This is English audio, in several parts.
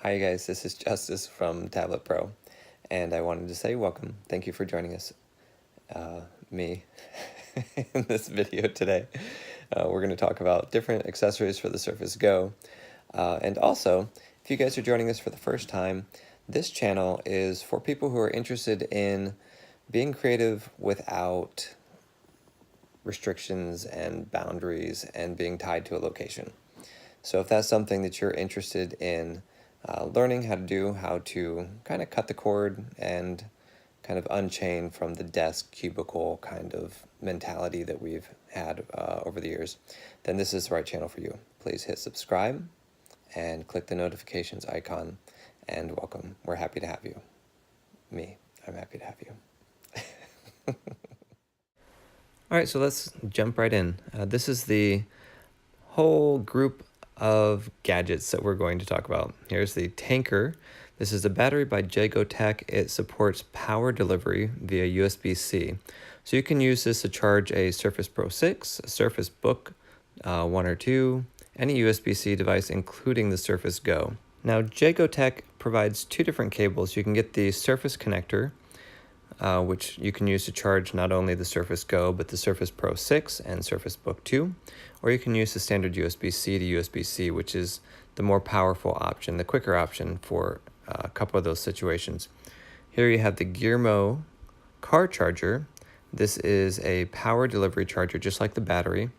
Hi guys, this is Justice from Tablet Pro, and I wanted to say welcome. Thank you for joining us, me, in this video today. We're going to talk about different accessories for the Surface Go, and also, if you guys are joining us for the first time, this channel is for people who are interested in being creative without restrictions and boundaries and being tied to a location. So if that's something that you're interested in learning how to do, how to kind of cut the cord and kind of unchain from the desk cubicle kind of mentality that we've had over the years, then this is the right channel for you. Please hit subscribe and click the notifications icon, and welcome. We're happy to have you. I'm happy to have you. All right, so let's jump right in. This is the whole group of gadgets that we're going to talk about. Here's the tanker. This is a battery by jgo-tech. It supports power delivery via USB-C. So you can use this to charge a Surface Pro 6, a Surface Book 1 or 2, any USB-C device, including the Surface Go. Now, jgo-tech provides two different cables. You can get the Surface connector, which you can use to charge not only the Surface Go, but the Surface Pro 6 and Surface Book 2, or you can use the standard USB-C to USB-C, which is the more powerful option, the quicker option for a couple of those situations. Here you have the GearMo car charger. This is a power delivery charger, just like the battery,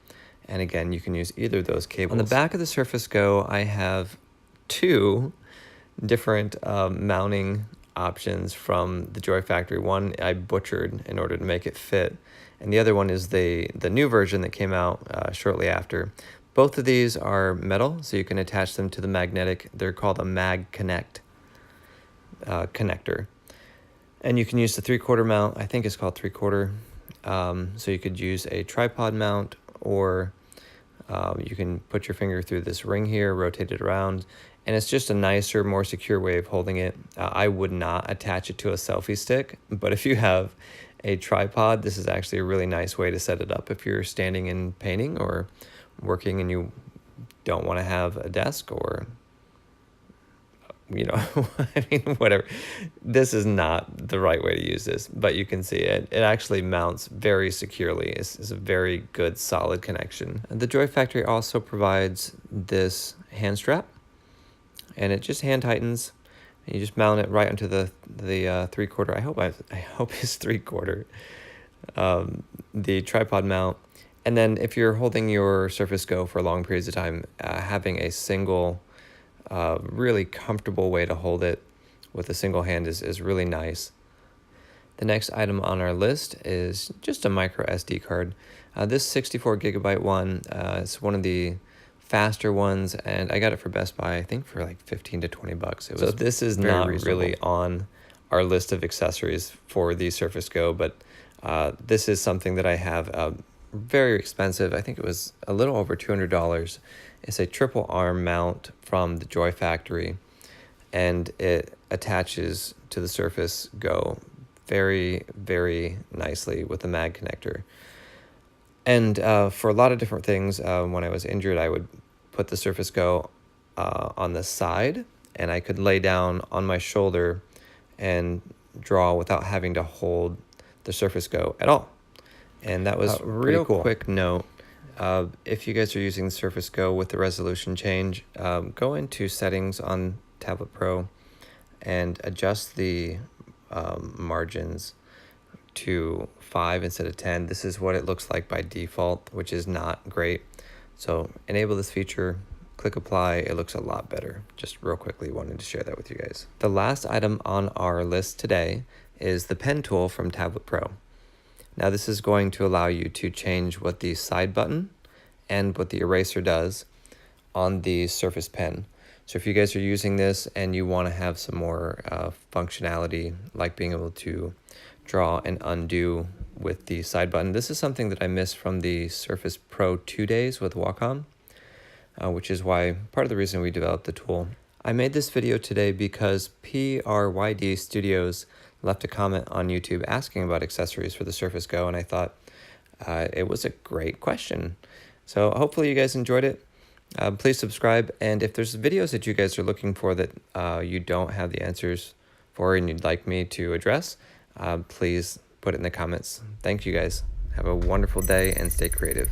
and again, you can use either of those cables. On the back of the Surface Go, I have two different mounting options from the Joy Factory. One I butchered in order to make it fit, and the other one is the new version that came out shortly after. Both of these are metal, so you can attach them to the magnetic. They're called a MagConnect connector, and you can use the 3/4 mount. I think it's called 3/4. So you could use a tripod mount, or you can put your finger through this ring here, rotate it around, and it's just a nicer, more secure way of holding it. I would not attach it to a selfie stick, but if you have a tripod, this is actually a really nice way to set it up if you're standing and painting or working and you don't want to have a desk, or, you know, I mean, whatever. This is not the right way to use this, but you can see it. It actually mounts very securely. It's a very good, solid connection. And the Joy Factory also provides this hand strap, and it just hand tightens. You just mount it right onto the 3/4. I hope it's 3/4. The tripod mount, and then if you're holding your Surface Go for long periods of time, having a single, really comfortable way to hold it with a single hand is really nice. The next item on our list is just a micro SD card. This 64 gigabyte one, it's one of the faster ones, and I got it for Best Buy, I think for like 15 to 20 bucks. So this is not really on our list of accessories for the Surface Go, but this is something that I have very expensive. I think it was a little over $200. It's a triple arm mount from the Joy Factory, and it attaches to the Surface Go very, very nicely with the mag connector. And for a lot of different things, when I was injured, I would put the Surface Go on the side, and I could lay down on my shoulder and draw without having to hold the Surface Go at all. And that was real cool. Quick note, if you guys are using the Surface Go with the resolution change, go into settings on Tablet Pro and adjust the margins to 5 instead of 10. This is what it looks like by default, which is not great. So enable this feature, click apply. It looks a lot better. Just real quickly wanted to share that with you guys. The last item on our list today is the pen tool from Tablet Pro. Now this is going to allow you to change what the side button and what the eraser does on the Surface Pen. So if you guys are using this and you want to have some more functionality, like being able to draw and undo with the side button, this is something that I missed from the Surface Pro 2 days with Wacom, which is why part of the reason we developed the tool. I made this video today because PRYD Studios left a comment on YouTube asking about accessories for the Surface Go, and I thought it was a great question. So hopefully you guys enjoyed it. Please subscribe, and if there's videos that you guys are looking for that you don't have the answers for and you'd like me to address, please put it in the comments. Thank you guys. Have a wonderful day and stay creative.